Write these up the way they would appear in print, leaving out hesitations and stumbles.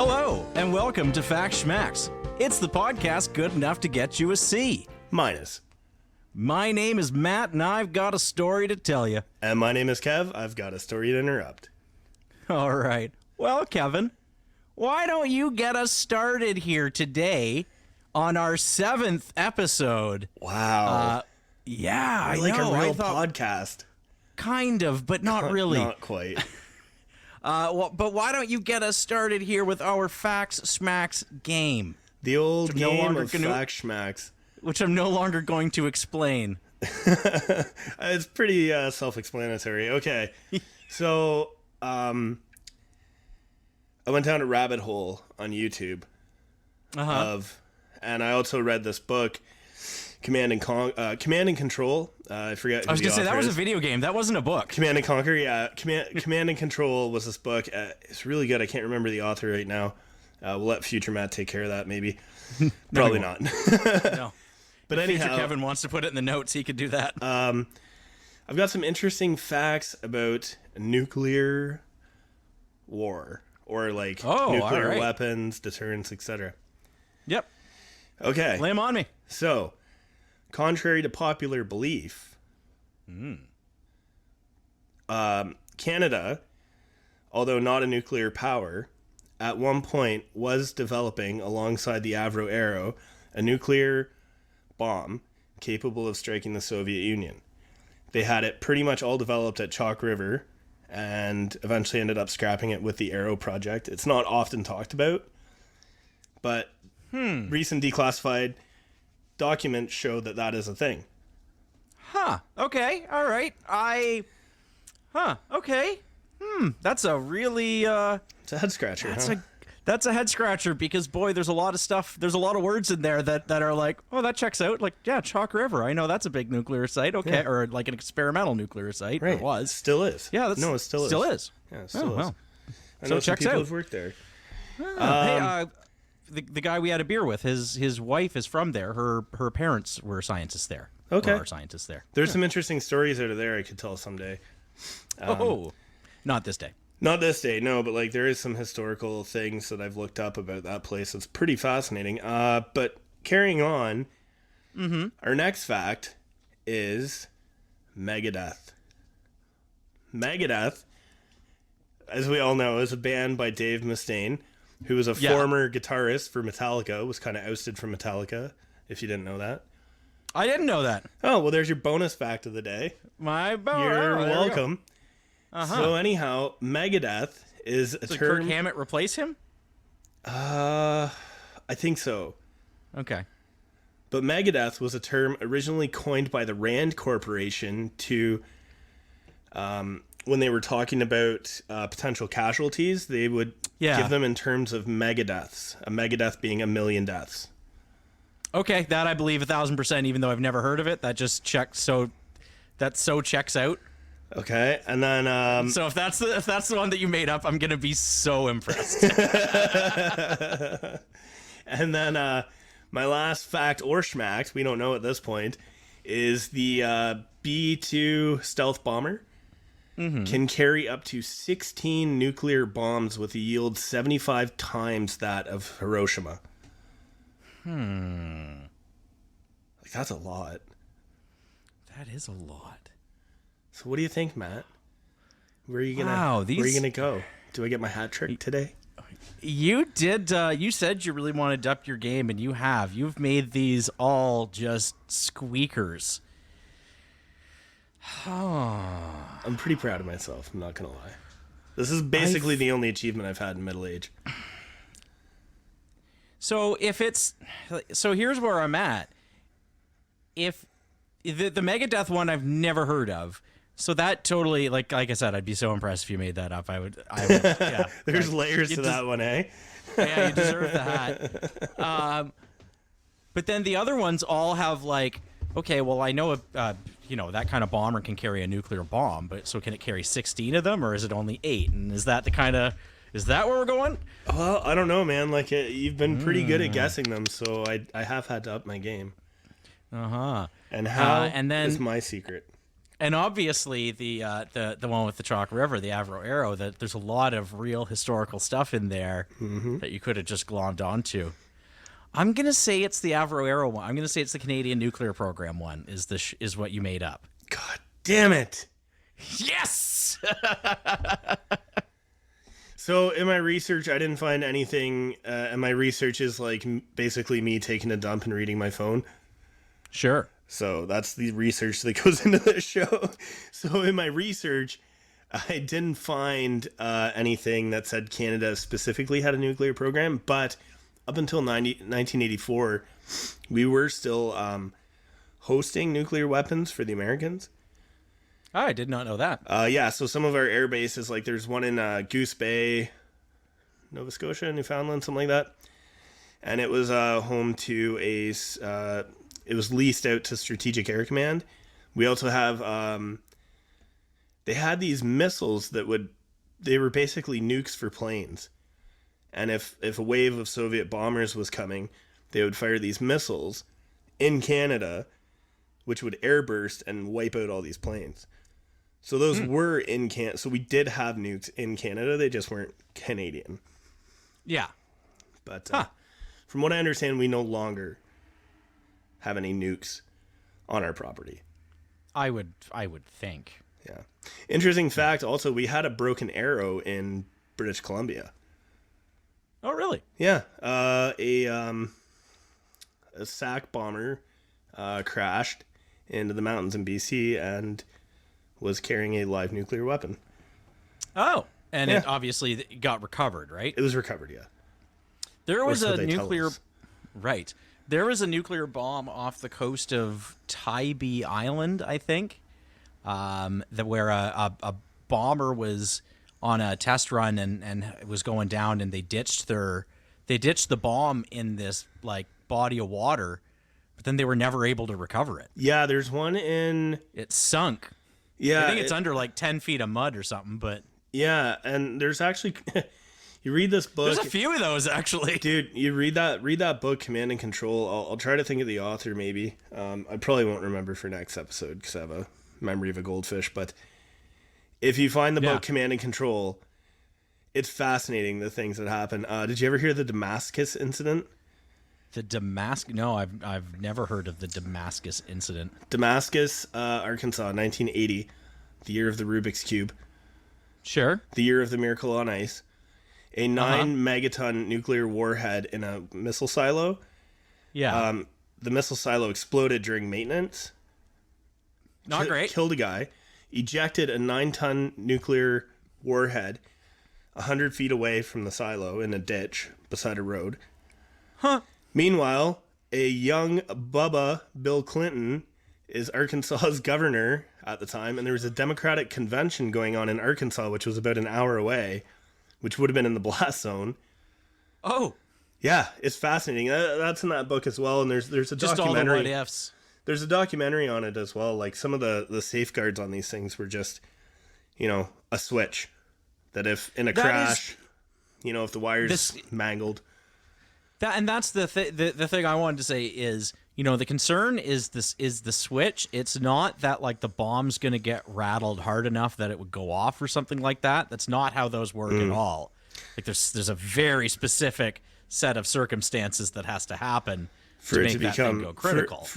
Hello, and welcome to Fact Schmacks. It's the podcast good enough to get you a C. Minus. My name is Matt, and I've got a story to tell you. And my name is Kev. I've got a story to interrupt. All right. Well, Kevin, why don't you get us started here today on our 7th episode? Wow. Yeah, I like know. a real podcast. Kind of, but not really. Not quite. But why don't you get us started here with our Facts Schmacks game? The old no game longer of gonna- Fact Schmacks. Which I'm no longer going to explain. It's pretty self-explanatory. Okay. So, I went down a rabbit hole on YouTube and I also read this book, Command and Control. I forget. I was going to say, that was a video game. That wasn't a book. Command and Conquer, yeah. Command and Control was this book. It's really good. I can't remember the author right now. We'll let future Matt take care of that, maybe. Probably not. No. But anyhow, future Kevin wants to put it in the notes. He could do that. I've got some interesting facts about nuclear war or like nuclear weapons, deterrence, etc. Yep. Okay. Lay 'em on me. So, contrary to popular belief, Canada, although not a nuclear power, at one point was developing, alongside the Avro Arrow, a nuclear bomb capable of striking the Soviet Union. They had it pretty much all developed at Chalk River and eventually ended up scrapping it with the Arrow project. It's not often talked about, but recent declassified documents show that that is a thing. Huh. Okay. All right. Okay. That's a really, It's a head scratcher, that's a head scratcher because, boy, there's a lot of stuff, there's a lot of words in there that are like, oh, that checks out. Like, yeah, Chalk River. I know that's a big nuclear site. Okay. Yeah. Or like an experimental nuclear site. Right. It was. Still is. Yeah. It still is. Yeah, it still is. Well. I So know it some checks people out. who've worked there. The guy we had a beer with, his wife is from there. Her parents were scientists there. Okay. Or are scientists there. There's some interesting stories out of there I could tell someday. Not this day. Not this day, no, but like there is some historical things that I've looked up about that place. It's pretty fascinating. But carrying on, our next fact is Megadeth. Megadeth, as we all know, is a band by Dave Mustaine, who was a former guitarist for Metallica, was kind of ousted from Metallica, if you didn't know that. I didn't know that. Oh, well, there's your bonus fact of the day. You're You're welcome. So anyhow, Megadeth is a So term... Kirk Hammett replace him? I think so. Okay. But Megadeth was a term originally coined by the Rand Corporation to, when they were talking about potential casualties, they would give them in terms of megadeaths. A megadeath being 1,000,000 deaths. Okay, that I believe 1,000%, even though I've never heard of it. That just checks checks out. Okay, and then So if that's the one that you made up, I'm gonna be so impressed. and then my last fact or schmack, we don't know at this point, is the B-2 stealth bomber can carry up to 16 nuclear bombs with a yield 75 times that of Hiroshima. Like that's a lot. That is a lot. So what do you think, Matt? Where are you gonna go? Do I get my hat trick today? You did. You said you really wanted to up your game, and you have. You've made these all just squeakers. I'm pretty proud of myself. I'm not gonna lie. This is basically the only achievement I've had in middle age. So here's where I'm at. If the Megadeth one I've never heard of. So that totally, like I said, I'd be so impressed if you made that up. I would yeah. There's layers to that one, eh? Yeah, you deserve the hat. But then the other ones all have like, okay, well, I know that kind of bomber can carry a nuclear bomb, but so can it carry 16 of them, or is it only 8? And is that where we're going? Well, I don't know, man. Like you've been pretty good at guessing them, so I have had to up my game. Uh-huh. And how and then, is my secret? And obviously the one with the Chalk River, the Avro Arrow, that there's a lot of real historical stuff in there that you could have just glommed onto. I'm gonna say it's the Avro Arrow one. I'm gonna say it's the Canadian Nuclear Program one. Is what you made up? God damn it! Yes. So in my research, I didn't find anything, and my research is like basically me taking a dump and reading my phone. Sure. So that's the research that goes into this show. So in my research, I didn't find anything that said Canada specifically had a nuclear program, but up until 1984, we were still hosting nuclear weapons for the Americans. Oh, I did not know that. Yeah, so some of our air bases, like there's one in Goose Bay, Nova Scotia, Newfoundland, something like that. And it was home to it was leased out to Strategic Air Command. We also have, they had these missiles they were basically nukes for planes. And if a wave of Soviet bombers was coming, they would fire these missiles in Canada, which would airburst and wipe out all these planes. So those were in Canada. So we did have nukes in Canada. They just weren't Canadian. Yeah. But from what I understand, we no longer have any nukes on our property. I would think. Yeah. Interesting fact, also, we had a broken arrow in British Columbia. Oh, really? Yeah. A SAC bomber crashed into the mountains in BC and was carrying a live nuclear weapon. Oh, and it obviously got recovered, right? It was recovered, yeah. There was a nuclear... Right. There was a nuclear bomb off the coast of Tybee Island, I think, where a bomber was on a test run and was going down, and they ditched the bomb in this like body of water, but then they were never able to recover it. Yeah, there's one in... It sunk. Yeah. I think it's under like 10 feet of mud or something, but... Yeah, and there's actually... You read this book. There's a few of those, actually. Dude, you read that book, Command and Control. I'll try to think of the author, maybe. I probably won't remember for next episode because I have a memory of a goldfish. But if you find the book Command and Control, it's fascinating, the things that happen. Did you ever hear the Damascus Incident? The Damascus? No, I've never heard of the Damascus Incident. Damascus, Arkansas, 1980. The year of the Rubik's Cube. Sure. The year of the Miracle on Ice. A 9-megaton nuclear warhead in a missile silo. Yeah. The missile silo exploded during maintenance. Not great. Killed a guy. Ejected a 9-ton nuclear warhead 100 feet away from the silo in a ditch beside a road. Huh. Meanwhile, a young Bubba Bill Clinton is Arkansas's governor at the time, and there was a Democratic convention going on in Arkansas, which was about an hour away, which would have been in the blast zone. Oh. Yeah, it's fascinating. That's in that book as well, and there's a just documentary. All the what ifs. There's a documentary on it as well. Like some of the safeguards on these things were just, a switch. That if in a crash, if the wire's mangled. That's the thing I wanted to say is, the concern is the switch. It's not that like the bomb's going to get rattled hard enough that it would go off or something like that. That's not how those work at all. Like there's a very specific set of circumstances that has to happen for to it make to that become thing go critical.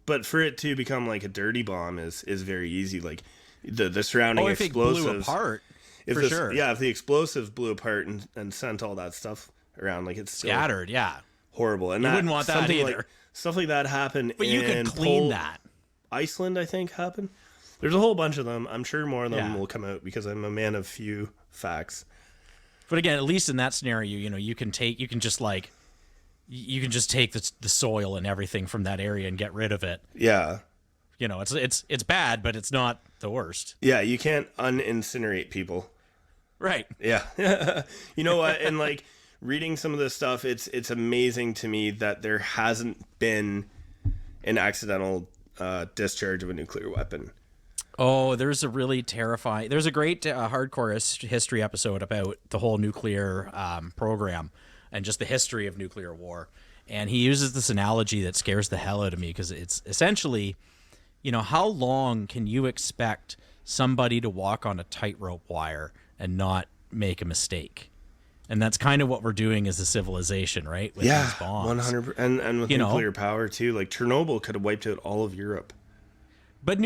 But for it to become like a dirty bomb is very easy. Like the surrounding if explosives it blew apart, sure. Yeah, if the explosives blew apart and sent all that stuff around, like it's still scattered, horrible. And you wouldn't want that either. Stuff like that happened. But you could clean that. Iceland, I think, happened. There's a whole bunch of them. I'm sure more of them will come out because I'm a man of few facts. But again, at least in that scenario, you can just take the soil and everything from that area and get rid of it. Yeah. It's bad, but it's not the worst. Yeah, you can't unincinerate people. Right. Yeah. You know what? And like reading some of this stuff, it's amazing to me that there hasn't been an accidental discharge of a nuclear weapon. Oh, there's a really terrifying... There's a great hardcore history episode about the whole nuclear program and just the history of nuclear war. And he uses this analogy that scares the hell out of me because it's essentially, how long can you expect somebody to walk on a tightrope wire and not make a mistake? And that's kind of what we're doing as a civilization, right? With these bombs. 100%. And with nuclear power, too. Like, Chernobyl could have wiped out all of Europe. But,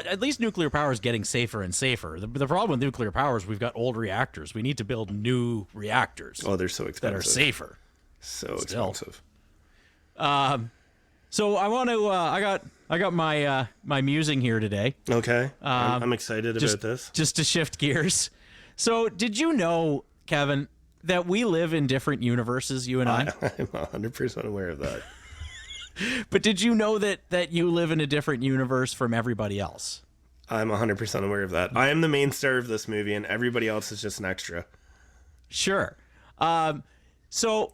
at least nuclear power is getting safer and safer. The problem with nuclear power is we've got old reactors. We need to build new reactors. Oh, they're so expensive. That are safer. So expensive. So I want to. I got my musing here today. Okay, I'm excited about this. Just to shift gears. So, did you know, Kevin, that we live in different universes? You and I. I'm 100% aware of that. But did you know that you live in a different universe from everybody else? I'm 100% aware of that. I am the main star of this movie, and everybody else is just an extra. Sure. So,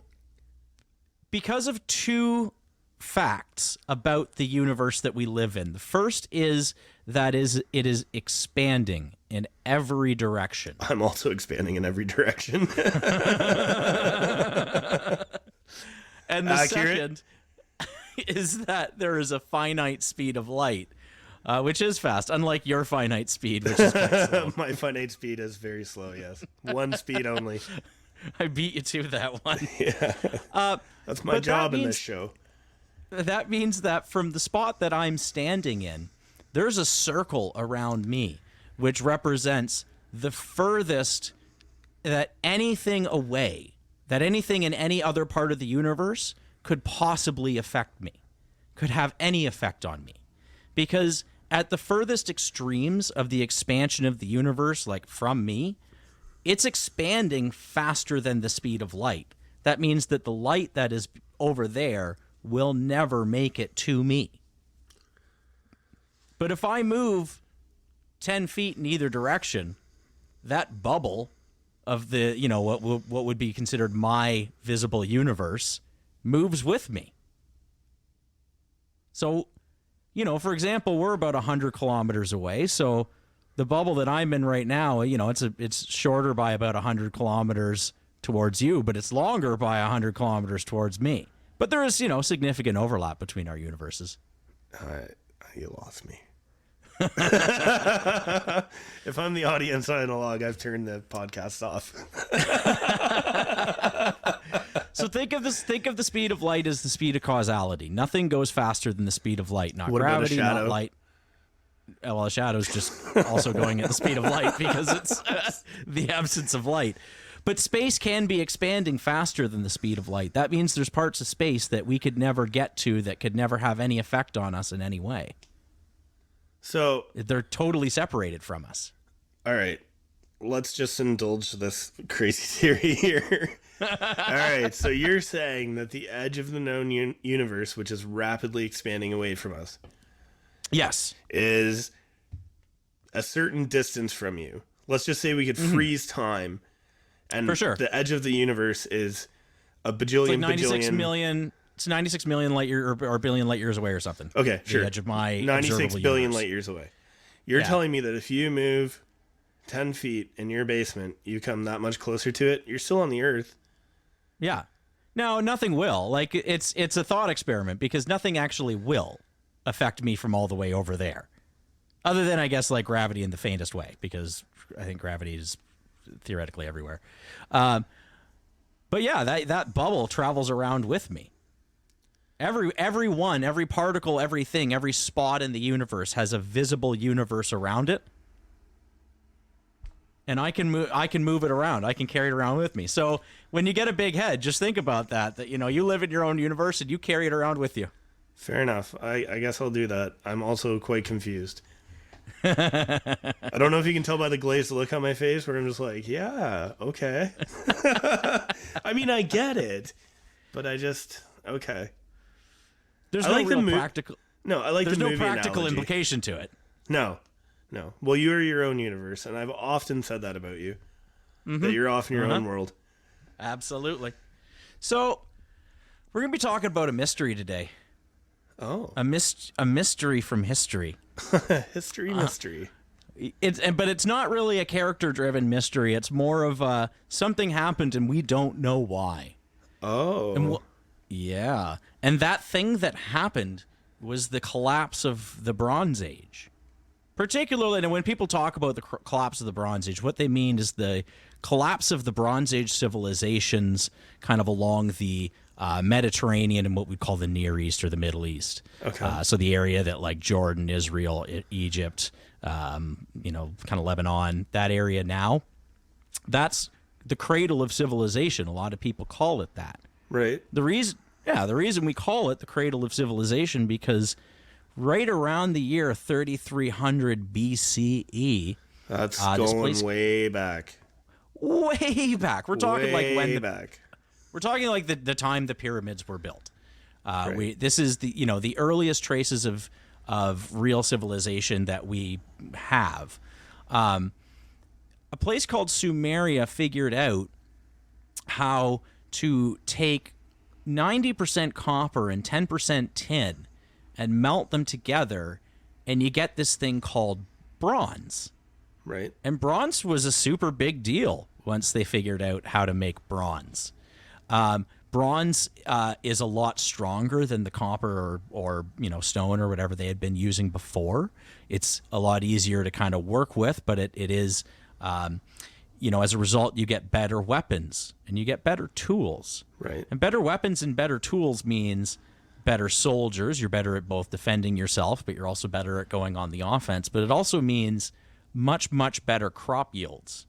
because of two facts about the universe that we live in. The first is that it is expanding in every direction. I'm also expanding in every direction. And the second is that there is a finite speed of light, which is fast, unlike your finite speed, which is quite slow. My finite speed is very slow, yes. One speed only. I beat you to that one. Yeah. That's my job in this show. That means that from the spot that I'm standing in, there's a circle around me, which represents the furthest that anything in any other part of the universe could possibly affect me, could have any effect on me. Because at the furthest extremes of the expansion of the universe, like from me, it's expanding faster than the speed of light. That means that the light that is over there will never make it to me. But if I move 10 feet in either direction, that bubble of the, what would be considered my visible universe moves with me. So, for example, we're about 100 kilometers away. So the bubble that I'm in right now, it's shorter by about 100 kilometers towards you, but it's longer by 100 kilometers towards me. But there is, significant overlap between our universes. You lost me. If I'm the audience analog, I've turned the podcast off. So think of the speed of light as the speed of causality. Nothing goes faster than the speed of light, not gravity, not light. Well, a shadow's just also going at the speed of light because it's the absence of light. But space can be expanding faster than the speed of light. That means there's parts of space that we could never get to, that could never have any effect on us in any way. So they're totally separated from us. All right. Let's just indulge this crazy theory here. All right. So you're saying that the edge of the known universe, which is rapidly expanding away from us, yes, is a certain distance from you. Let's just say we could freeze time. And for sure, the edge of the universe is a bajillion, it's like 96 million. It's 96 million light year or billion light years away or something. Okay, sure. The edge of my 96 billion universe. light years away. You're telling me that if you move 10 feet in your basement, you come that much closer to it. You're still on the Earth. Yeah. No, nothing will. Like it's a thought experiment because nothing actually will affect me from all the way over there, other than I guess like gravity in the faintest way, because I think gravity is theoretically everywhere. But yeah, that bubble travels around with me. Every particle, everything, every spot in the universe has a visible universe around it. And I can move it around. I can carry it around with me. So when you get a big head, just think about that you live in your own universe and you carry it around with you. Fair enough. I guess I'll do that. I'm also quite confused. I don't know if you can tell by the glazed look on my face where I'm just like, yeah, okay. I mean, I get it, but okay. There's no real practical. No, I like the movie There's no practical analogy. implication to it. No. Well, you are your own universe, and I've often said that about you. Mm-hmm. That you're off in your own world. Absolutely. So, we're going to be talking about a mystery today. Oh. A mystery from history. Mystery. But it's not really a character-driven mystery. It's more of something happened and we don't know why. Oh. Yeah. And that thing that happened was the collapse of the Bronze Age. Particularly, and when people talk about the collapse of the Bronze Age, what they mean is the collapse of the Bronze Age civilizations kind of along the Mediterranean and what we call the Near East or the Middle East. Okay. So the area that like Jordan, Israel, Egypt, kind of Lebanon, that area now, that's the cradle of civilization. A lot of people call it that. Right. The reason we call it the cradle of civilization because right around the year 3300 BCE, That's going way back. Way back. We're talking way back. We're talking like the time the pyramids were built. Right. This is the earliest traces of real civilization that we have. A place called Sumeria figured out how to take 90% copper and 10% tin and melt them together, and you get this thing called bronze. Right. And bronze was a super big deal once they figured out how to make bronze. Bronze is a lot stronger than the copper or stone or whatever they had been using before. It's a lot easier to kind of work with, but it is, as a result, you get better weapons and you get better tools. Right. And better weapons and better tools means better soldiers. You're better at both defending yourself, but you're also better at going on the offense. But it also means much, much better crop yields.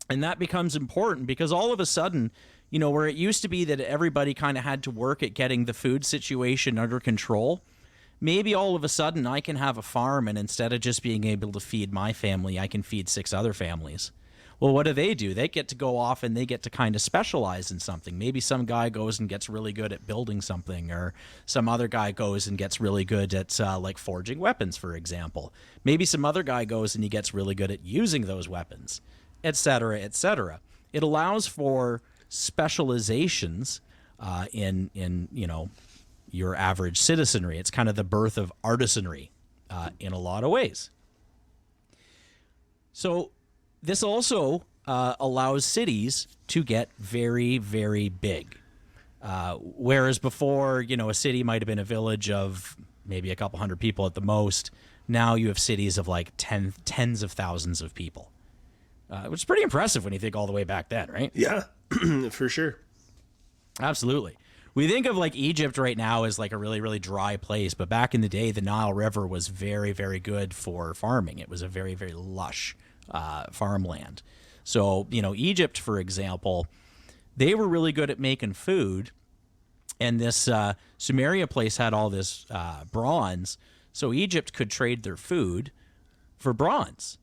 And that becomes important because all of a sudden, where it used to be that everybody kind of had to work at getting the food situation under control, maybe all of a sudden I can have a farm and instead of just being able to feed my family, I can feed 6 other families. Well, what do? They get to go off and they get to kind of specialize in something. Maybe some guy goes and gets really good at building something, or some other guy goes and gets really good at like forging weapons, for example. Maybe some other guy goes and he gets really good at using those weapons, et cetera, et cetera. It allows for specializations in your average citizenry. It's kind of the birth of artisanry in a lot of ways. So this also allows cities to get very, very big. Whereas before, a city might have been a village of maybe a couple hundred people at the most. Now you have cities of like tens of thousands of people, which is pretty impressive when you think all the way back then, right? Yeah, for sure. Absolutely. We think of like Egypt right now as like a really, really dry place, but back in the day, the Nile River was very, very good for farming. It was a very, very lush farmland. So, Egypt, for example, they were really good at making food, and this Sumeria place had all this bronze, so Egypt could trade their food for bronze.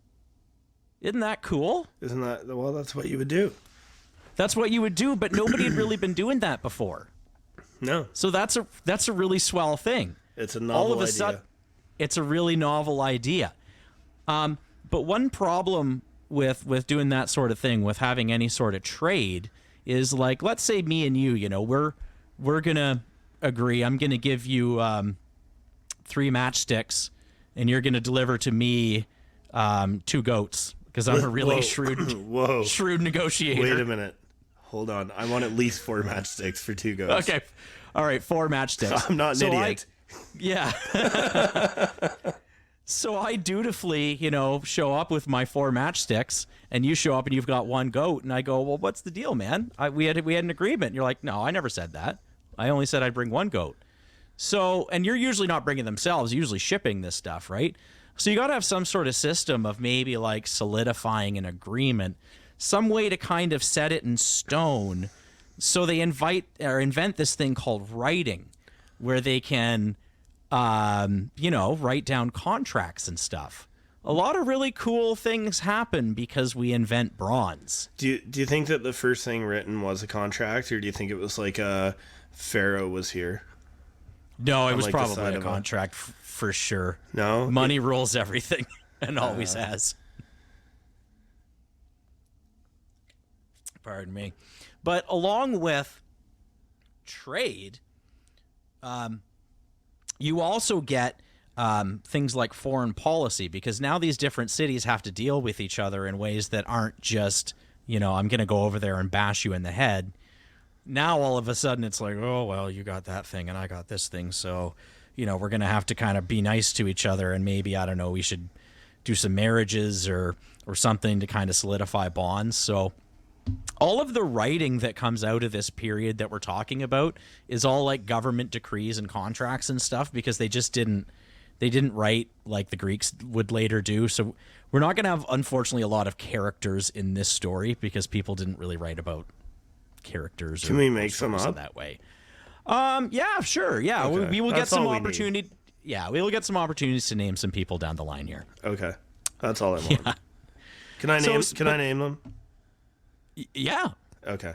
Isn't that cool? Isn't that, well, that's what you would do. That's what you would do, but nobody had really been doing that before. No. So that's a really swell thing. It's a novel idea. All of a sudden, it's a really novel idea. But one problem with doing that sort of thing, with having any sort of trade, is like, let's say me and you, we're gonna agree. I'm gonna give you 3 matchsticks, and you're gonna deliver to me 2 goats because I'm a really shrewd negotiator. Wait a minute. Hold on. I want at least 4 matchsticks for 2 goats. Okay. All right, 4 matchsticks. I'm not an idiot. Yeah. So I dutifully, show up with my 4 matchsticks, and you show up and you've got 1 goat, and I go, well, what's the deal, man? We had an agreement. And you're like, no, I never said that. I only said I'd bring 1 goat. So, and you're usually not bringing themselves, you're usually shipping this stuff, right? So you got to have some sort of system of maybe like solidifying an agreement, some way to kind of set it in stone. So they invent this thing called writing, where they can, write down contracts and stuff. A lot of really cool things happen because we invent bronze. Do you think that the first thing written was a contract, or do you think it was like a Pharaoh was here? No, it was probably a contract for sure. No? Money rules everything and always has. Pardon me. But along with trade, you also get things like foreign policy, because now these different cities have to deal with each other in ways that aren't just, I'm going to go over there and bash you in the head. Now all of a sudden it's like, oh, well, you got that thing and I got this thing, so, we're going to have to kind of be nice to each other, and maybe, I don't know, we should do some marriages or something to kind of solidify bonds. So all of the writing that comes out of this period that we're talking about is all like government decrees and contracts and stuff, because they didn't write like the Greeks would later do. So we're not going to have, unfortunately, a lot of characters in this story because people didn't really write about characters. Can we make some up that way? Yeah, sure. Yeah, Okay. we will get That's some all we opportunity. Yeah, we will get some opportunities to name some people down the line here. Okay, that's all I want. Yeah. Can I name them? Yeah. Okay.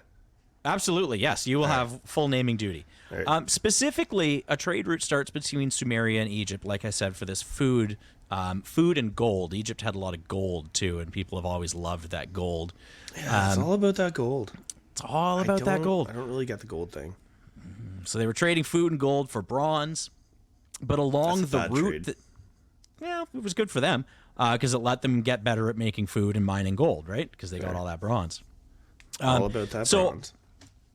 Absolutely, yes. You will have full naming duty. Right. Specifically, a trade route starts between Sumeria and Egypt, like I said, for this food and gold. Egypt had a lot of gold, too, and people have always loved that gold. Yeah, it's all about that gold. It's all about that gold. I don't really get the gold thing. So they were trading food and gold for bronze, but along the route... Yeah, it was good for them, because it let them get better at making food and mining gold, right? Because they got all that bronze. All about that bronze.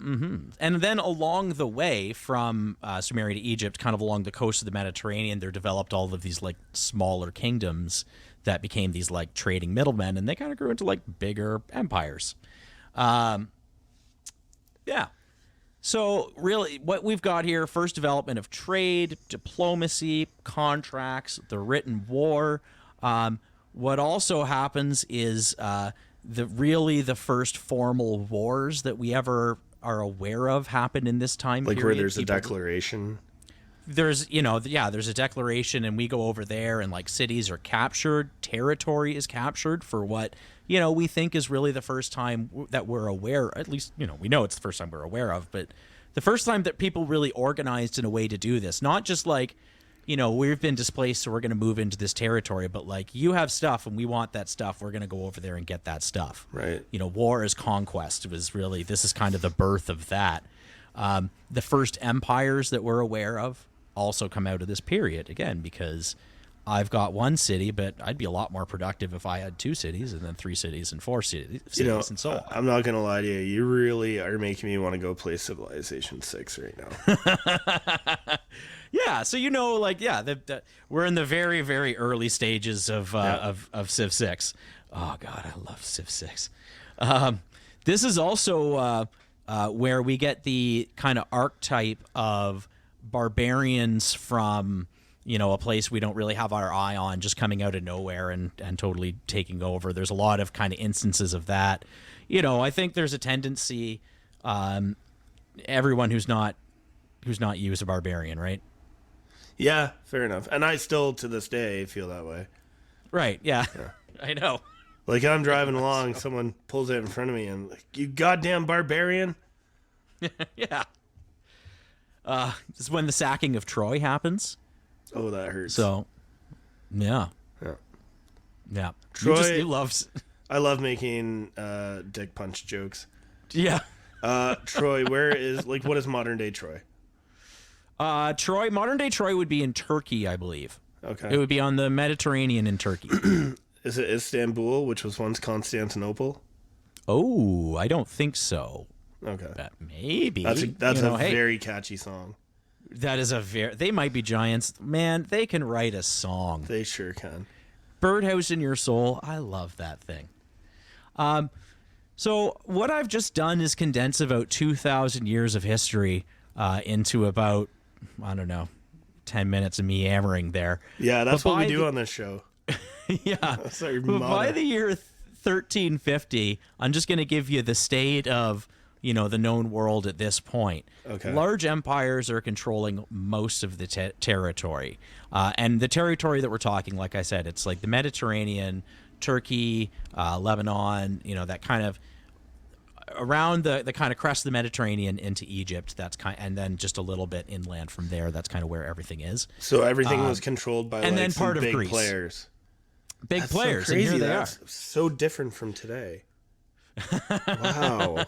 And then along the way from Sumeria to Egypt, kind of along the coast of the Mediterranean, there developed all of these like smaller kingdoms that became these like trading middlemen, and they kind of grew into like bigger empires. Yeah. So really what we've got here, first development of trade, diplomacy, contracts, the written war. What also happens is the first formal wars that we ever are aware of happen in this time period. Like where there's a declaration. There's a declaration, and we go over there, and like cities are captured, territory is captured for what, we think is really the first time that we're aware, at least, we know it's the first time we're aware of, but the first time that people really organized in a way to do this, not just like, we've been displaced, so we're going to move into this territory, but like, you have stuff and we want that stuff, we're going to go over there and get that stuff. Right. War is conquest. This is kind of the birth of that. The first empires that we're aware of also come out of this period, again, because I've got one city, but I'd be a lot more productive if I had 2 cities and then 3 cities and 4 cities and so on. I'm not going to lie to you. You really are making me want to go play Civilization 6 right now. Yeah, so we're in the very, very early stages of Civ 6. Oh, God, I love Civ 6. This is also where we get the kind of archetype of barbarians from, a place we don't really have our eye on, just coming out of nowhere and totally taking over. There's a lot of kind of instances of that. I think there's a tendency, everyone who's not you is a barbarian, right? Yeah, fair enough. And I still, to this day, feel that way. Right, yeah. I know. Like, I'm driving along, someone pulls out in front of me, and like, you goddamn barbarian. Yeah. This is when the sacking of Troy happens. Oh, that hurts. So, yeah. Yeah. Troy, I love making dick punch jokes. Yeah. Troy, what is modern day Troy? Modern day Troy would be in Turkey, I believe. Okay. It would be on the Mediterranean in Turkey. Is it Istanbul, which was once Constantinople? Oh, I don't think so. Okay. But maybe. That's a very catchy song. That is they might be giants. Man, they can write a song. They sure can. Birdhouse in Your Soul. I love that thing. So what I've just done is condense about 2,000 years of history into about, I don't know, 10 minutes of me yammering there. Yeah, that's what we do on this show. Yeah. But by the year 1350, I'm just going to give you the state of, the known world at this point. Okay. Large empires are controlling most of the territory. And the territory that we're talking, like I said, it's like the Mediterranean, Turkey, Lebanon, that kind of around the kind of crest of the Mediterranean into Egypt. And then just a little bit inland from there. That's kind of where everything is. So everything was controlled by and then part some of big Greece. players. Big That's players. So crazy. And here they That's are. so different from today. Wow.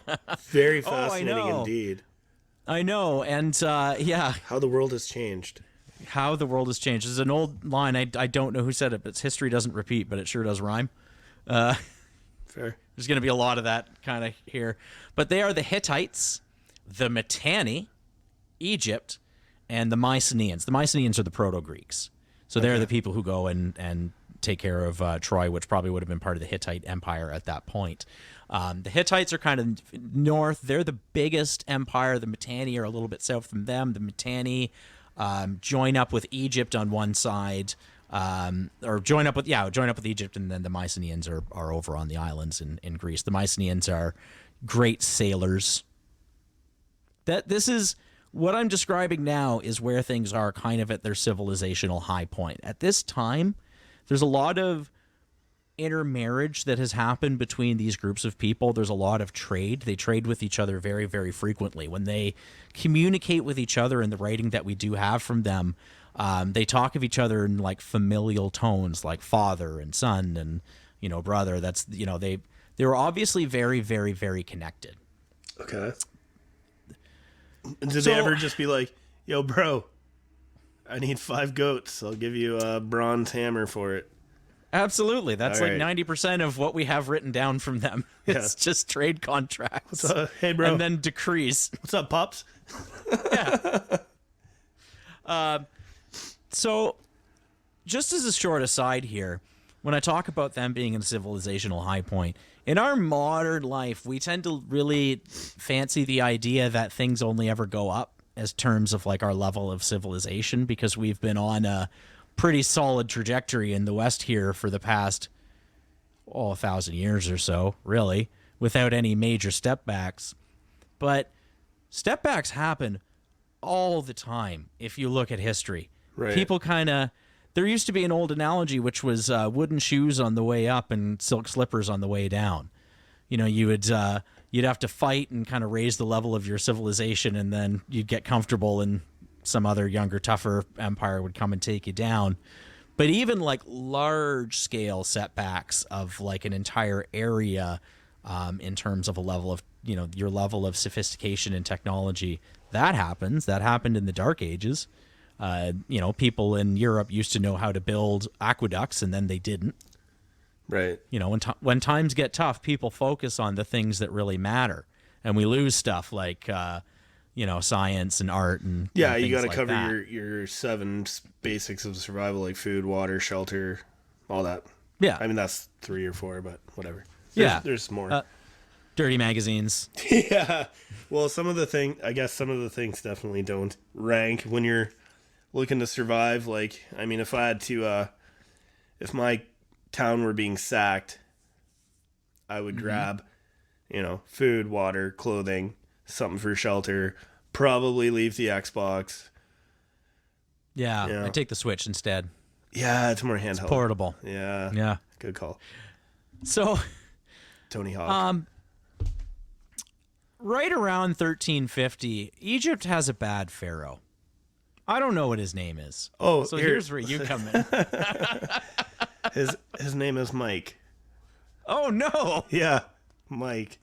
Very fascinating indeed. I know. And yeah. How the world has changed. How the world has changed. There's an old line. I don't know who said it, but it's history doesn't repeat, but it sure does rhyme. Fair. There's going to be a lot of that kind of here. But they are the Hittites, the Mitanni, Egypt, and the Mycenaeans. The Mycenaeans are the Proto-Greeks. So they're the people who go and take care of Troy, which probably would have been part of the Hittite Empire at that point. The Hittites are kind of north. They're the biggest empire. The Mitanni are a little bit south from them. The Mitanni join up with Egypt on one side, or join up with Egypt, and then the Mycenaeans are over on the islands in Greece. The Mycenaeans are great sailors. This is what I'm describing now is where things are kind of at their civilizational high point. At this time, there's a lot of intermarriage that has happened between these groups of people. There's a lot of trade. They trade with each other very, very frequently. When they communicate with each other in the writing that we do have from them, they talk of each other in like familial tones, like father and son and, brother. That's, they were obviously very, very, very connected. Okay. Did they ever just be like, yo, bro, I need 5 goats. I'll give you a bronze hammer for it. Absolutely. That's All like right. 90% of what we have written down from them. It's just trade contracts. What's up? Hey, bro. And then decrees. What's up, Pops? So, just as a short aside here, when I talk about them being in a civilizational high point, in our modern life, we tend to really fancy the idea that things only ever go up as terms of like our level of civilization, because we've been on a pretty solid trajectory in the West here for the past 1,000 years or so, really, without any major step backs. But step backs happen all the time if you look at history. Right. People kind of... There used to be an old analogy, which was wooden shoes on the way up and silk slippers on the way down. You'd have to fight and kind of raise the level of your civilization, and then you'd get comfortable, and some other younger, tougher empire would come and take you down. But even like large scale setbacks of like an entire area, in terms of a level of your level of sophistication and technology, that happens. That happened in the Dark Ages. People in Europe used to know how to build aqueducts, and then they didn't. Right. When times get tough, people focus on the things that really matter, and we lose stuff like, science and art and Yeah, and you got to things like cover that. your 7 basics of survival, like food, water, shelter, all that. Yeah. I mean, that's 3 or 4, but whatever. Yeah. There's more. Dirty magazines. Yeah. Well, some of the things definitely don't rank when you're looking to survive. Like, I mean, if I had to, if my town were being sacked, I would grab, food, water, clothing, something for shelter, probably leave the Xbox. Yeah, I take the Switch instead. Yeah, it's more handheld. Portable. Yeah. Yeah. Good call. So, Tony Hawk. right around 1350, Egypt has a bad pharaoh. I don't know what his name is. Oh, so here. here's where you come in. His name is Mike. Oh no! Yeah, Mike.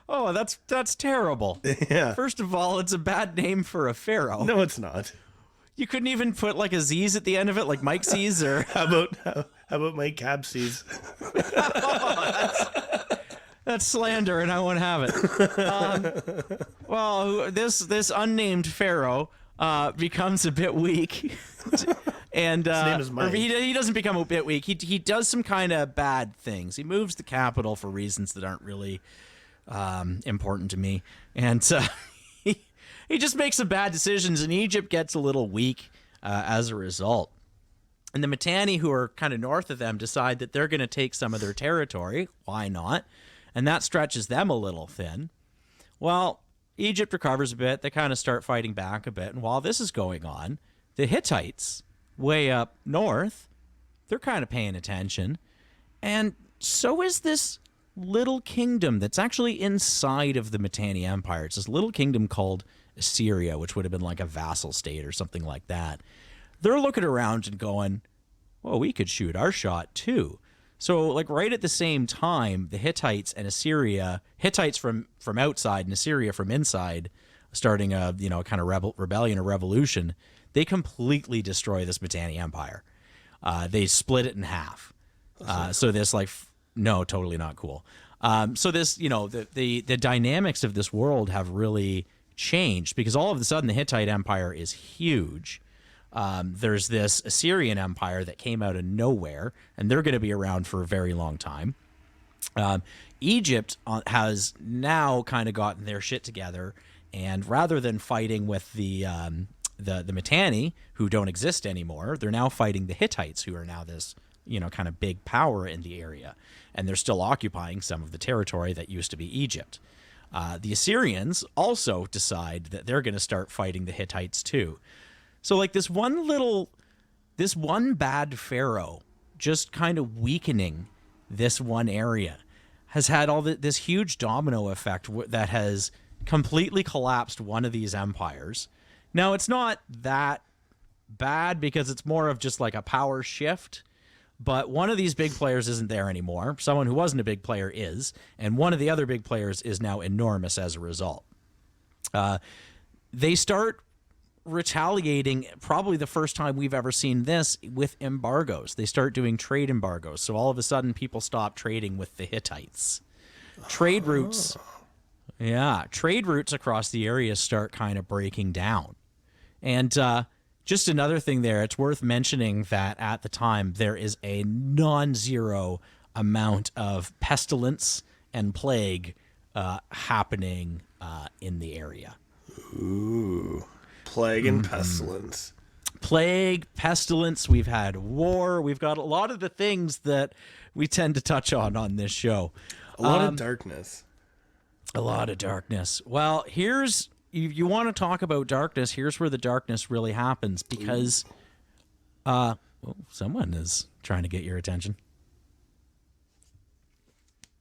Oh, that's terrible. Yeah. First of all, it's a bad name for a pharaoh. No, it's not. You couldn't even put like a Z's at the end of it, like Mike Z's, or How about Mike Cabsies? that's slander, and I won't have it. Well, this unnamed pharaoh becomes a bit weak, and His name is Mike. or he doesn't become a bit weak. He does some kind of bad things. He moves the capital for reasons that aren't really important to me, and he just makes some bad decisions, and Egypt gets a little weak as a result. And the Mitanni, who are kind of north of them, decide that they're going to take some of their territory. Why not? And that stretches them a little thin. Well, Egypt recovers a bit. They kind of start fighting back a bit. And while this is going on, the Hittites, way up north, they're kind of paying attention. And so is this little kingdom that's actually inside of the Mitanni Empire. It's this little kingdom called Assyria, which would have been like a vassal state or something like that. They're looking around and going, well, we could shoot our shot too. So, like, right at the same time, the Hittites and Assyria, Hittites from outside and Assyria from inside, starting a kind of rebellion or revolution, they completely destroy this Mitanni Empire. They split it in half. So this no, totally not cool. So this, the dynamics of this world have really changed because all of a sudden the Hittite Empire is huge. There's this Assyrian Empire that came out of nowhere, and they're going to be around for a very long time. Egypt has now kind of gotten their shit together, and rather than fighting with the Mitanni, who don't exist anymore, they're now fighting the Hittites, who are now this, kind of big power in the area, and they're still occupying some of the territory that used to be Egypt. The Assyrians also decide that they're going to start fighting the Hittites too. So like this one bad pharaoh just kind of weakening this one area has had this huge domino effect that has completely collapsed one of these empires. Now, it's not that bad because it's more of just like a power shift, but one of these big players isn't there anymore. Someone who wasn't a big player is, and one of the other big players is now enormous as a result. They start retaliating, probably the first time we've ever seen this, with embargoes. They start doing trade embargoes. So all of a sudden people stop trading with the Hittites. Trade routes across the area start kind of breaking down. And just another thing there, it's worth mentioning that at the time there is a non-zero amount of pestilence and plague happening in the area. Ooh. Plague and pestilence. Plague, pestilence, we've had war, we've got a lot of the things that we tend to touch on this show. A lot of darkness. A lot of darkness. Well, you want to talk about darkness, here's where the darkness really happens, because someone is trying to get your attention.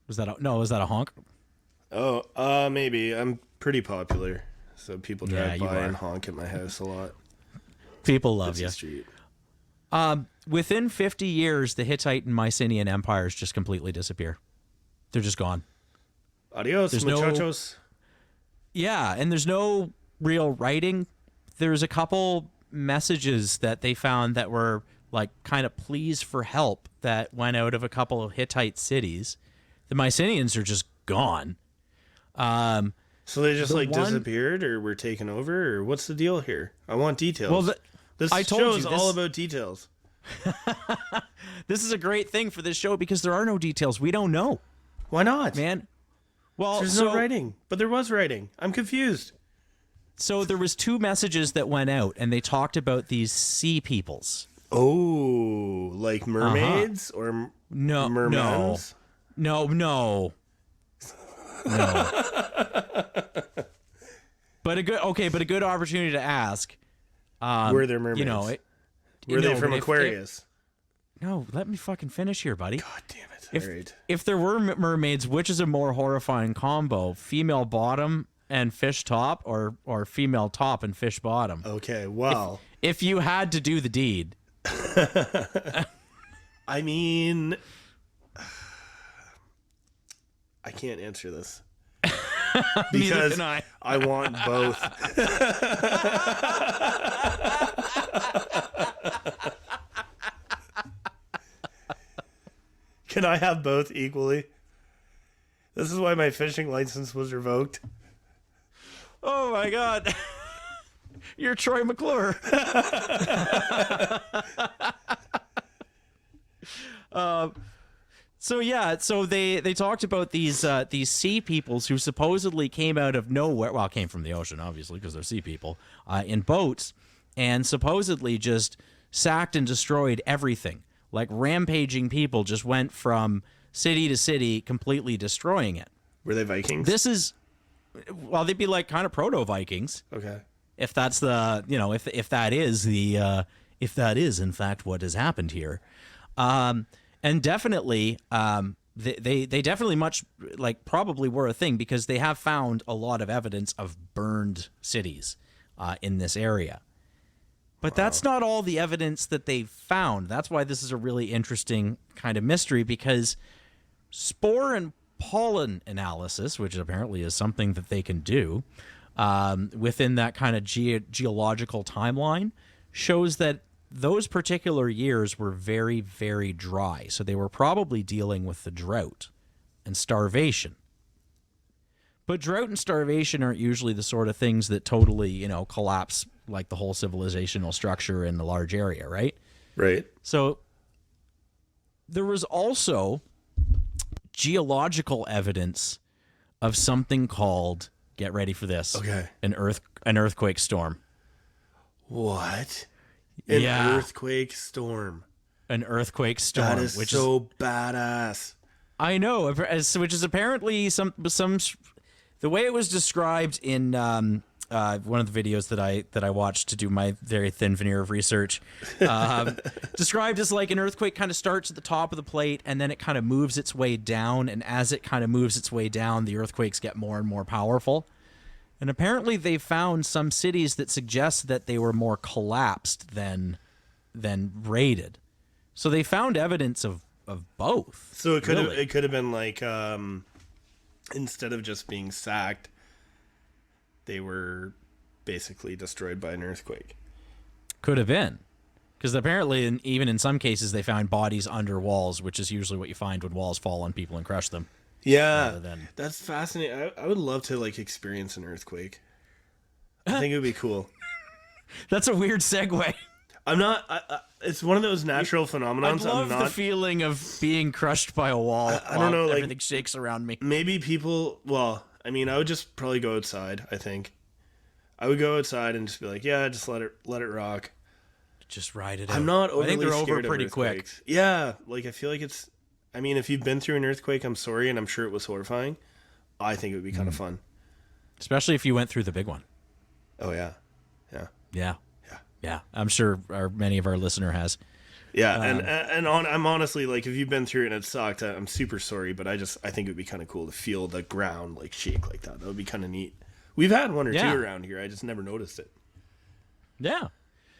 Was that a honk? Oh, maybe. I'm pretty popular. So people drive by are. and honk at my house a lot. People love you. Street. Within 50 years, the Hittite and Mycenaean empires just completely disappear. They're just gone. Adios, muchachos. Yeah, and there's no real writing. There's a couple messages that they found that were like kind of pleas for help that went out of a couple of Hittite cities. The Mycenaeans are just gone. So they just disappeared or were taken over, or what's the deal here? I want details. Well, this show is all about details. This is a great thing for this show because there are no details. We don't know. Why not? Man. Well, there's no writing, but there was writing. I'm confused. So there was 2 messages that went out, and they talked about these sea peoples. Oh, like mermaids or mermans? No. But a good opportunity to ask. Were there mermaids? Were they from Aquarius? No, let me fucking finish here, buddy. God damn it. If there were mermaids, which is a more horrifying combo? Female bottom and fish top, or female top and fish bottom? Okay, well. If you had to do the deed. I mean, I can't answer this. Because I want both. Can I have both equally? This is why my fishing license was revoked. Oh my God. You're Troy McClure. So they talked about these sea peoples who supposedly came out of nowhere. Well, came from the ocean, obviously, because they're sea people, in boats, and supposedly just sacked and destroyed everything. Like rampaging people just went from city to city, completely destroying it. Were they Vikings? They'd be like kind of proto-Vikings. Okay. If that's if that is in fact what has happened here. And definitely, they definitely probably were a thing because they have found a lot of evidence of burned cities in this area. But that's not all the evidence that they've found. That's why this is a really interesting kind of mystery, because spore and pollen analysis, which apparently is something that they can do within that kind of geological timeline, shows that those particular years were very, very dry. So they were probably dealing with the drought and starvation. But drought and starvation aren't usually the sort of things that totally, collapse like the whole civilizational structure in a large area, right? Right. So there was also geological evidence of something called, get ready for this, Okay. an earthquake storm. What? An earthquake storm. An earthquake storm. That is so badass. I know, which is apparently some the way it was described in one of the videos that I watched to do my very thin veneer of research, described as like an earthquake kind of starts at the top of the plate and then it kind of moves its way down, and as it kind of moves its way down, the earthquakes get more and more powerful. And apparently they found some cities that suggest that they were more collapsed than raided. So they found evidence of both. So it could have been like instead of just being sacked, they were basically destroyed by an earthquake. Could have been. Because apparently, even in some cases, they found bodies under walls, which is usually what you find when walls fall on people and crush them. Yeah, that's fascinating. I would love to like experience an earthquake. I think it would be cool. That's a weird segue. I'm not. It's one of those natural phenomena. I love the feeling of being crushed by a wall. I don't know. Like, everything shakes around me. Maybe people. Well, I mean, I would just probably go outside. I think I would go outside and just be like, yeah, just let it rock. Just ride it out. I'm not overly I think they're over scared pretty of quick. Yeah, like I feel like it's. I mean, if you've been through an earthquake, I'm sorry, and I'm sure it was horrifying. I think it would be kind of fun, especially if you went through the big one. Oh yeah. I'm sure many of our listener has. Yeah, I'm honestly like, if you've been through it and it sucked, I'm super sorry, but I think it would be kind of cool to feel the ground like shake like that. That would be kind of neat. We've had one or two around here. I just never noticed it. Yeah.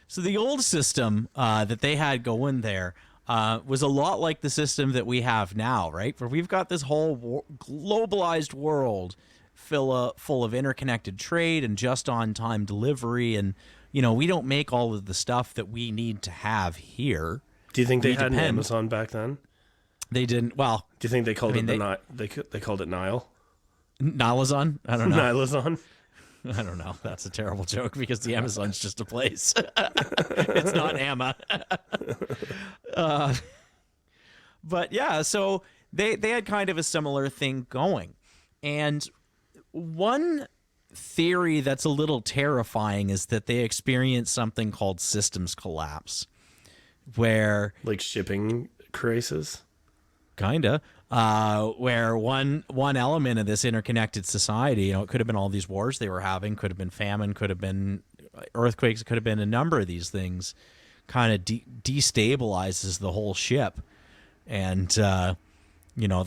So the old system that they had going there was a lot like the system that we have now, right? Where we've got this whole globalized world full of interconnected trade and just-on-time delivery, and we don't make all of the stuff that we need to have here. Do you think they had an Amazon back then? They didn't. Well, do you think they called they called it Nile? Nilazon? I don't know. Nilazon? I don't know. That's a terrible joke because the Amazon's just a place. It's not Amma. But yeah, so they had kind of a similar thing going. And one theory that's a little terrifying is that they experienced something called systems collapse, where like shipping crisis, kinda, where one element of this interconnected society, it could have been all these wars they were having, could have been famine, could have been earthquakes, could have been a number of these things, kind of destabilizes the whole ship, and the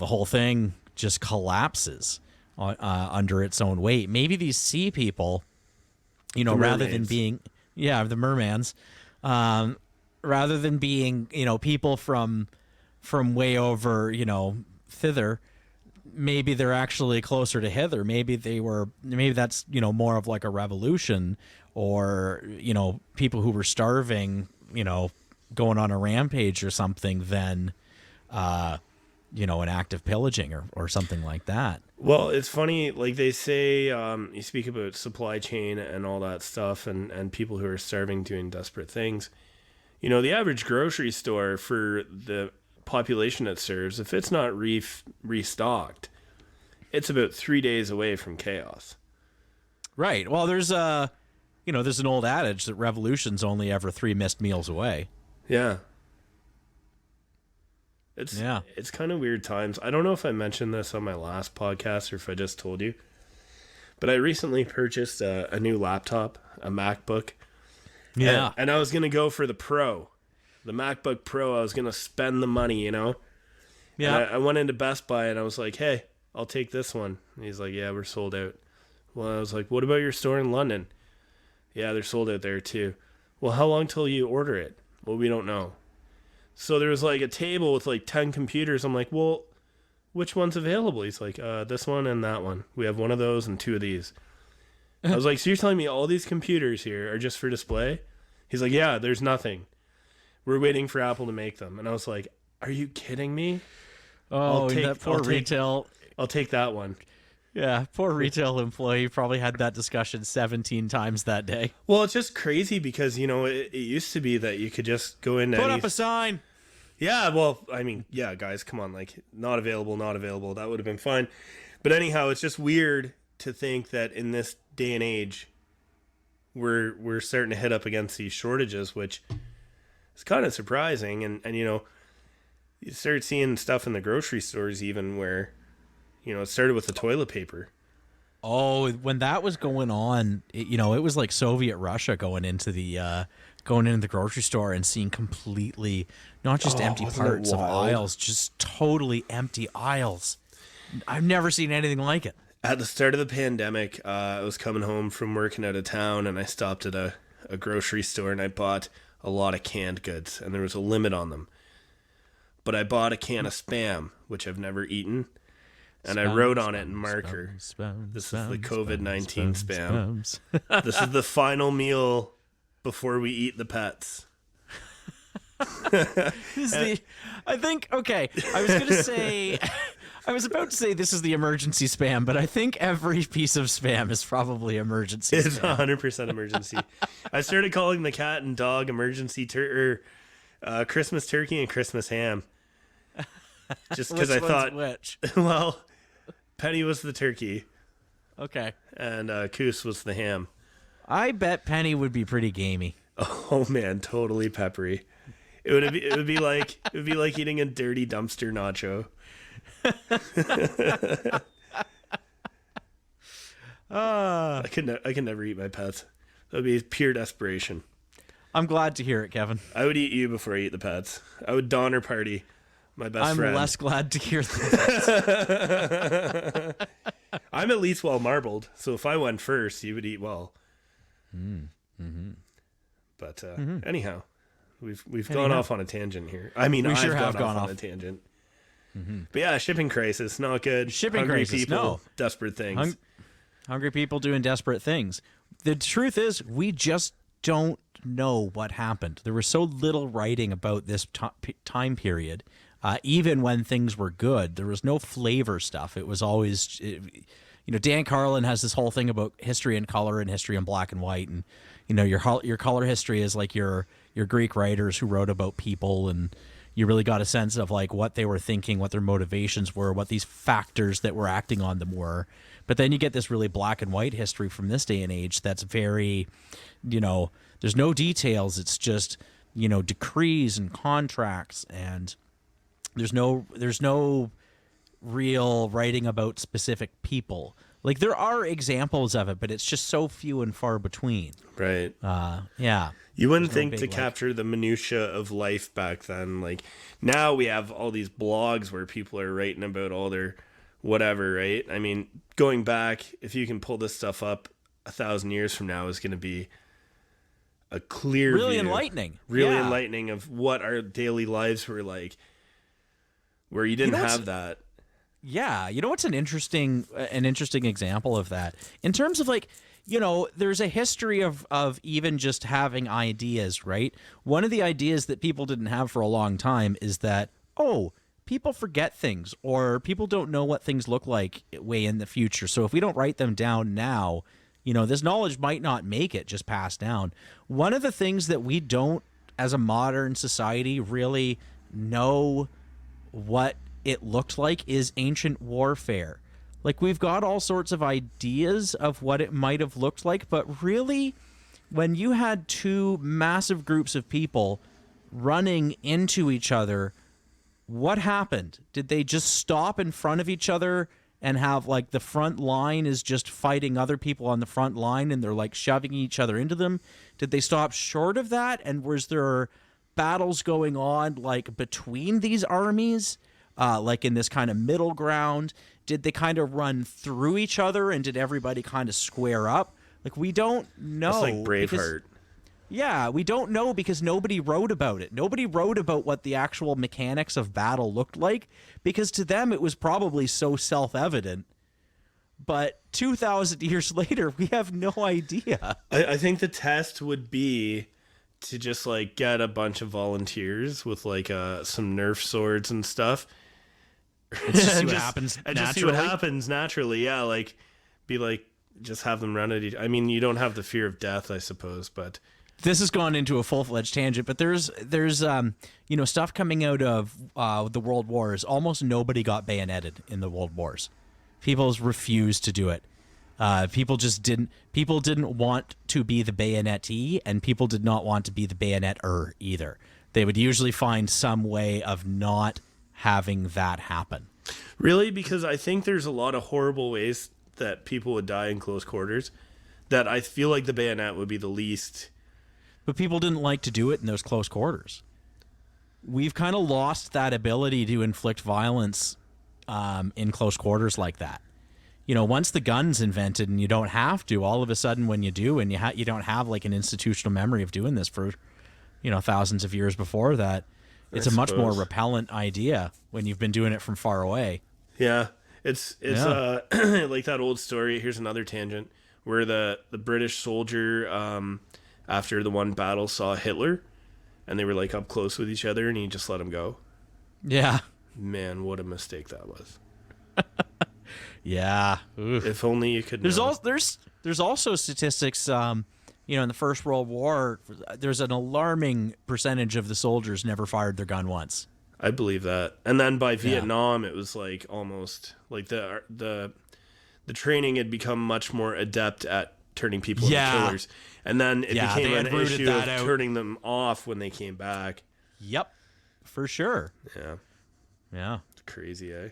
whole thing just collapses under its own weight. Maybe these sea people, rather than being, the mermans, rather than being, people from way over, thither, maybe they're actually closer to hither. Maybe that's, more of like a revolution, or, people who were starving, going on a rampage or something than, an act of pillaging or something like that. Well, it's funny, like they say, you speak about supply chain and all that stuff, and people who are starving doing desperate things. The average grocery store for the population it serves, if it's not restocked, it's about 3 days away from chaos. Right. Well, there's there's an old adage that revolution's only ever 3 missed meals away. Yeah. It's kind of weird times. I don't know if I mentioned this on my last podcast or if I just told you, but I recently purchased a new laptop, a MacBook. Yeah. And I was going to go for the Pro. The MacBook Pro, I was going to spend the money, Yeah. And I went into Best Buy and I was like, hey, I'll take this one. And he's like, yeah, we're sold out. Well, I was like, what about your store in London? Yeah, they're sold out there too. Well, how long till you order it? Well, we don't know. So there was like a table with like 10 computers. I'm like, well, which one's available? He's like, this one and that one. We have one of those and 2 of these. I was like, so you're telling me all these computers here are just for display? He's like, yeah, there's nothing. We're waiting for Apple to make them. And I was like, are you kidding me? Oh, that poor retail. I'll take that one. Yeah, poor retail employee probably had that discussion 17 times that day. Well, it's just crazy because, it used to be that you could just go into Put up a sign. Yeah, well, I mean, yeah, guys, come on, like, not available, not available. That would have been fine. But anyhow, it's just weird to think that in this day and age, we're starting to hit up against these shortages, which is kind of surprising. And you start seeing stuff in the grocery stores even where, it started with the toilet paper. Oh, when that was going on, it was like Soviet Russia going into the grocery store and seeing completely not just empty parts of aisles, just totally empty aisles. I've never seen anything like it. At the start of the pandemic, I was coming home from working out of town, and I stopped at a grocery store, and I bought a lot of canned goods, and there was a limit on them. But I bought a can of Spam, which I've never eaten, and I wrote on it in marker, this is the COVID-19 Spam. This is the final meal before we eat the pets. I was about to say this is the emergency Spam, but I think every piece of Spam is probably emergency It's Spam. 100% emergency. I started calling the cat and dog emergency Christmas turkey and Christmas ham. Just because I thought, which? Well, Penny was the turkey. Okay. And Koos was the ham. I bet Penny would be pretty gamey. Oh man, totally peppery. It would be like eating a dirty dumpster nacho. I could never eat my pets. That would be pure desperation. I'm glad to hear it, Kevin. I would eat you before I eat the pets. I would Donner Party my best friend. I'm less glad to hear that. I'm at least well marbled, so if I went first, you would eat well. But anyhow, we've gone off on a tangent here. I mean, I've gone off on a tangent. But yeah, shipping crisis, not good. Shipping crisis, people, no. Desperate things. Hungry people doing desperate things. The truth is, we just don't know what happened. There was so little writing about this time period. Even when things were good, there was no flavor stuff. It was always, Dan Carlin has this whole thing about history in color and history in black and white. And, your color history is like your Greek writers who wrote about people, and you really got a sense of like what they were thinking, what their motivations were, what these factors that were acting on them were. But then you get this really black and white history from this day and age that's very, there's no details. It's just, decrees and contracts, and there's no real writing about specific people. Like, there are examples of it, but it's just so few and far between. Right. Yeah. You wouldn't think to capture the minutia of life back then. Like, now we have all these blogs where people are writing about all their whatever, right? I mean, going back, if you can pull this stuff up 1,000 years from now, is going to be a clear really view, enlightening. Enlightening of what our daily lives were like, where you didn't have that. Yeah, what's an interesting example of that in terms of like, there's a history of even just having ideas, right? One of the ideas that people didn't have for a long time is that, people forget things, or people don't know what things look like way in the future. So if we don't write them down now, this knowledge might not make it just passed down. One of the things that we don't, as a modern society, really know what it looked like is ancient warfare. Like, we've got all sorts of ideas of what it might have looked like, but really, when you had two massive groups of people running into each other, what happened? Did they just stop in front of each other and have, like, the front line is just fighting other people on the front line and they're, like, shoving each other into them? Did they stop short of that? And was there battles going on, like, between these armies? Like in this kind of middle ground? Did they kind of run through each other, and did everybody kind of square up? Like, we don't know. It's like Braveheart. Yeah, we don't know because nobody wrote about it. Nobody wrote about what the actual mechanics of battle looked like, because to them it was probably so self-evident. But 2,000 years later, we have no idea. I think the test would be to just like get a bunch of volunteers with like some Nerf swords and stuff, It's just see what happens and naturally. just see what happens naturally. Yeah, like be like just have them run at each. I mean, you don't have the fear of death, I suppose, but This has gone into a full-fledged tangent, but there's stuff coming out of the World Wars. Almost nobody got bayoneted in the World Wars. People refused to do it. People didn't want to be the bayonetee, and people did not want to be the bayoneter either. They would usually find some way of not having that happen. really, because I think there's a lot of horrible ways that people would die in close quarters. That I feel like the bayonet would be the least. But people didn't like to do it in those close quarters. We've kind of lost that ability to inflict violence in close quarters like that. Once the gun's invented and you don't have to, all of a sudden when you do, and you don't have like an institutional memory of doing this for, thousands of years before that, it's a much more repellent idea when you've been doing it from far away. Yeah, it's like that old story. Here's another tangent where the British soldier after the one battle saw Hitler, and they were like up close with each other, and he just let him go. Yeah. Man, what a mistake that was. Yeah. Oof. If only you could know. There's also statistics, in the First World War, there's an alarming percentage of the soldiers never fired their gun once. I believe that. And then by Vietnam, it was like almost like the training had become much more adept at turning people into killers. And then it became an issue of turning them off when they came back. Yep, for sure. Yeah. It's crazy, eh?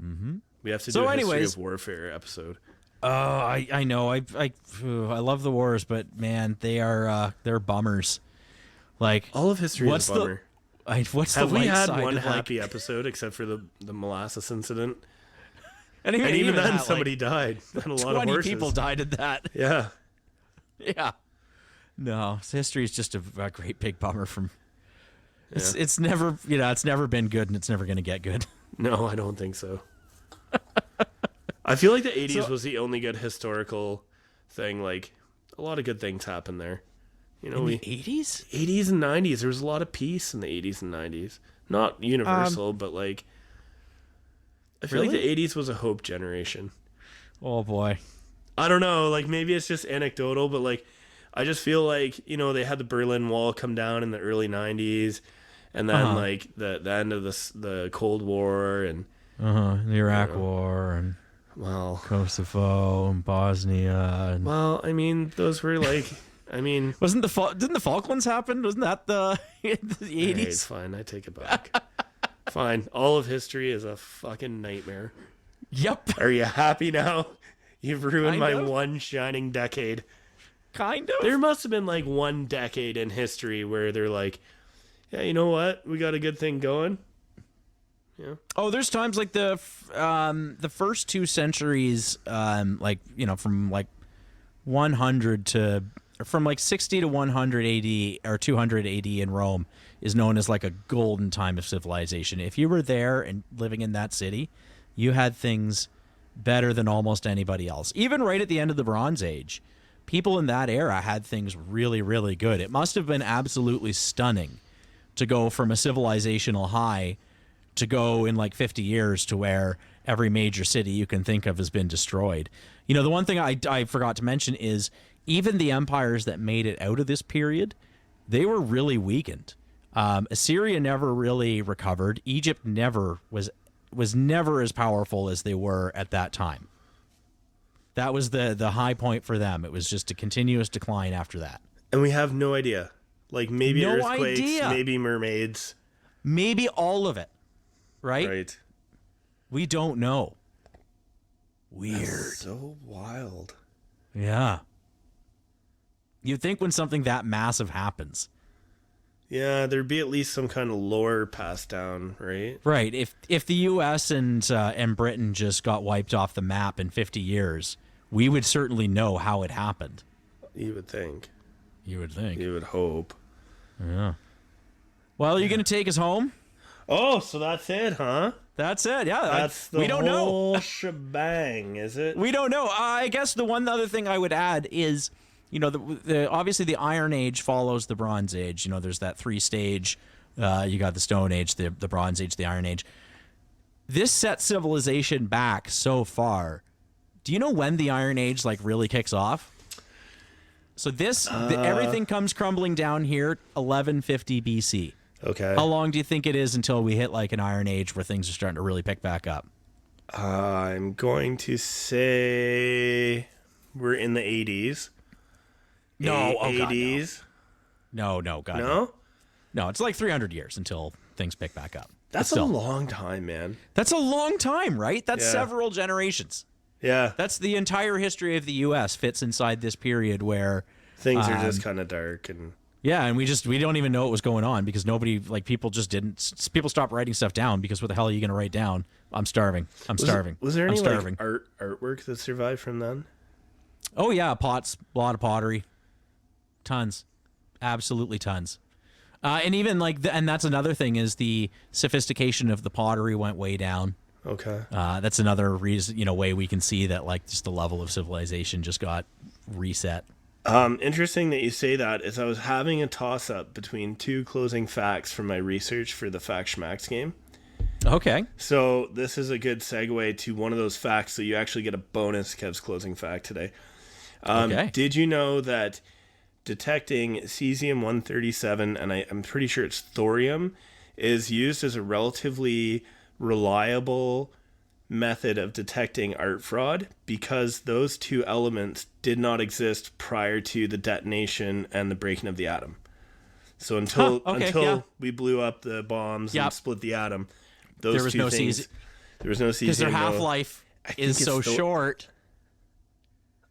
Mm-hmm. We have to do a history of warfare episode. Oh, I know. I love the wars, but man, they're bummers. Like all of history is a bummer. Have we had one happy episode except for the Damascus Incident? And even then, somebody died. And a lot of 20 horses. people died in that. Yeah. Yeah. No, history is just a great big bummer from. It's never it's never been good, and it's never going to get good. No, I don't think so. I feel like the 80s was the only good historical thing. Like a lot of good things happened there. The 80s? 80s and 90s. There was a lot of peace in the 80s and 90s. Not universal, but like I feel like the 80s was a hope generation. Oh boy. I don't know, like maybe it's just anecdotal, but like I just feel like, they had the Berlin Wall come down in the early 90s, and then like the end of the Cold War and the Iraq War and Kosovo and Bosnia and I mean, those were like didn't the Falklands happen? Wasn't that the 80s? Hey, it's fine, I take it back. Fine. All of history is a fucking nightmare. Yep. Are you happy now? You've ruined my one shining decade. Kind of. There must have been like one decade in history where they're like, yeah, you know what? We got a good thing going. Yeah. Oh, there's times like the first 2 centuries, from like 100 to from like 60 to 100 AD or 200 AD in Rome is known as like a golden time of civilization. If you were there and living in that city, you had things better than almost anybody else. Even right at the end of the Bronze Age, people in that era had things really, really good. It must have been absolutely stunning to go from a civilizational high to go in like 50 years to where every major city you can think of has been destroyed. The one thing I forgot to mention is even the empires that made it out of this period, they were really weakened. Assyria never really recovered. Egypt never was never as powerful as they were at that time. That was the high point for them. It was just a continuous decline after that. And we have no idea. Like maybe earthquakes, maybe mermaids. Maybe all of it. Right? Right. We don't know. Weird. That's so wild. Yeah. You'd think when something that massive happens. Yeah, there'd be at least some kind of lore passed down, right? Right. If the U.S. and Britain just got wiped off the map in 50 years, we would certainly know how it happened. You would think. You would think. You would hope. Yeah. Well, are you going to take us home? Oh, so that's it, huh? That's it. Yeah. That's the whole shebang, is it? We don't know. I guess the one other thing I would add is, obviously the Iron Age follows the Bronze Age. There's that 3-stage. You got the Stone Age, the Bronze Age, the Iron Age. this set civilization back so far. Do you know when the Iron Age like really kicks off? So everything comes crumbling down here 1150 BC. Okay. How long do you think it is until we hit like an Iron Age where things are starting to really pick back up? I'm going to say we're in the 80s. No, oh God, 80s. No, God. No? No, it's like 300 years until things pick back up. That's a long time, man. That's a long time, right? That's Yeah. several generations. Yeah. That's the entire history of the U.S. fits inside this period where Things are just kind of dark and... Yeah, and we don't even know what was going on because people stopped writing stuff down because what the hell are you going to write down? I'm starving. Was there any starving. like artwork that survived from then? Oh yeah, pots, a lot of pottery, tons, absolutely tons, and even and that's another thing is the sophistication of the pottery went way down. Okay. That's another reason, way we can see that like just the level of civilization just got reset. Interesting that you say that, is I was having a toss-up between two closing facts from my research for the Fact Schmacks game. Okay. So this is a good segue to one of those facts, so you actually get a bonus Kev's closing fact today. Okay. Did you know that detecting cesium-137, and I'm pretty sure it's thorium, is used as a relatively reliable method of detecting art fraud because those two elements did not exist prior to the detonation and the breaking of the atom. So until we blew up the bombs and split the atom, there was no cesium because their half-life is so short.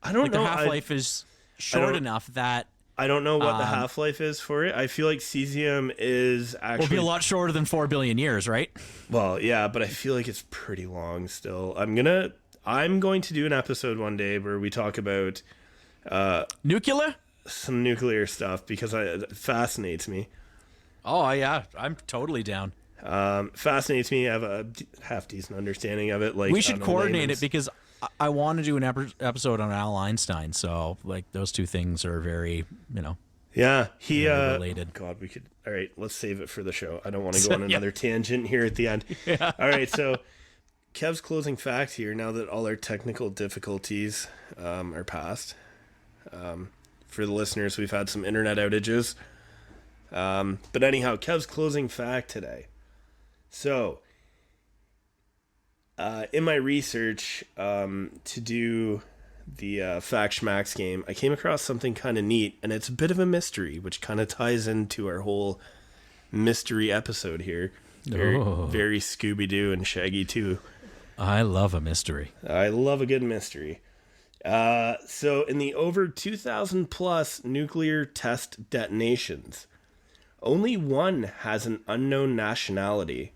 I don't know. Their half-life is short enough that I don't know what the half-life is for it. I feel like cesium is actually... will be a lot shorter than 4 billion years, right? Well, yeah, but I feel like it's pretty long still. I'm going to do an episode one day where we talk about... nuclear? Some nuclear stuff because it fascinates me. Oh, yeah. I'm totally down. Fascinates me. I have a half-decent understanding of it. Like we should coordinate it because... I want to do an episode on Al Einstein, so like those two things are very, yeah, he related. God, we could. All right, let's save it for the show. I don't want to go on another tangent here at the end. Yeah. All right, so Kev's closing fact here. Now that all our technical difficulties are past, for the listeners, we've had some internet outages. But anyhow, Kev's closing fact today. So. In my research to do the Fact Schmacks game, I came across something kind of neat, and it's a bit of a mystery, which kind of ties into our whole mystery episode here. Very Scooby-Doo and Shaggy too. I love a mystery. I love a good mystery. So in the over 2,000 plus nuclear test detonations, only one has an unknown nationality.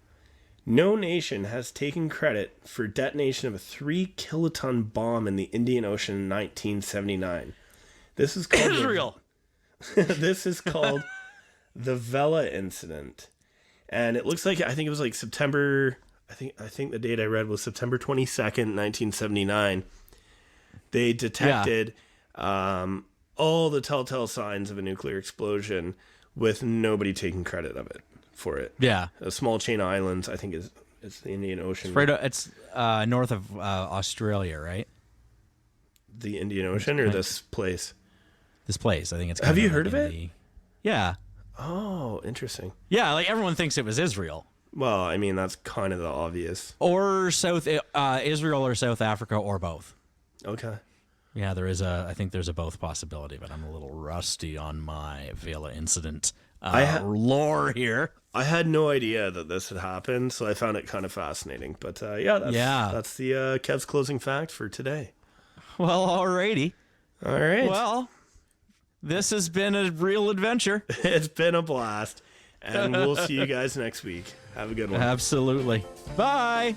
No nation has taken credit for detonation of a 3-kiloton bomb in the Indian Ocean in 1979. This is called Israel. This is called the Vela Incident, and it looks like I think it was like September. I think the date I read was September 22nd, 1979. They detected all the telltale signs of a nuclear explosion with nobody taking credit of it. For it, yeah, a small chain of islands. I think is the Indian Ocean. It's north of Australia, right? The Indian Ocean or this place? This place, I think it's. Have you heard of it? Yeah. Oh, interesting. Yeah, like everyone thinks it was Israel. Well, I mean that's kind of the obvious. Or Israel or South Africa or both. Okay. Yeah, I think there's a both possibility, but I'm a little rusty on my Vela Incident lore here. I had no idea that this had happened, so I found it kind of fascinating. But that's the Kev's closing fact for today. Well, alrighty. All right. Well, this has been a real adventure. It's been a blast, and we'll see you guys next week. Have a good one. Absolutely. Bye.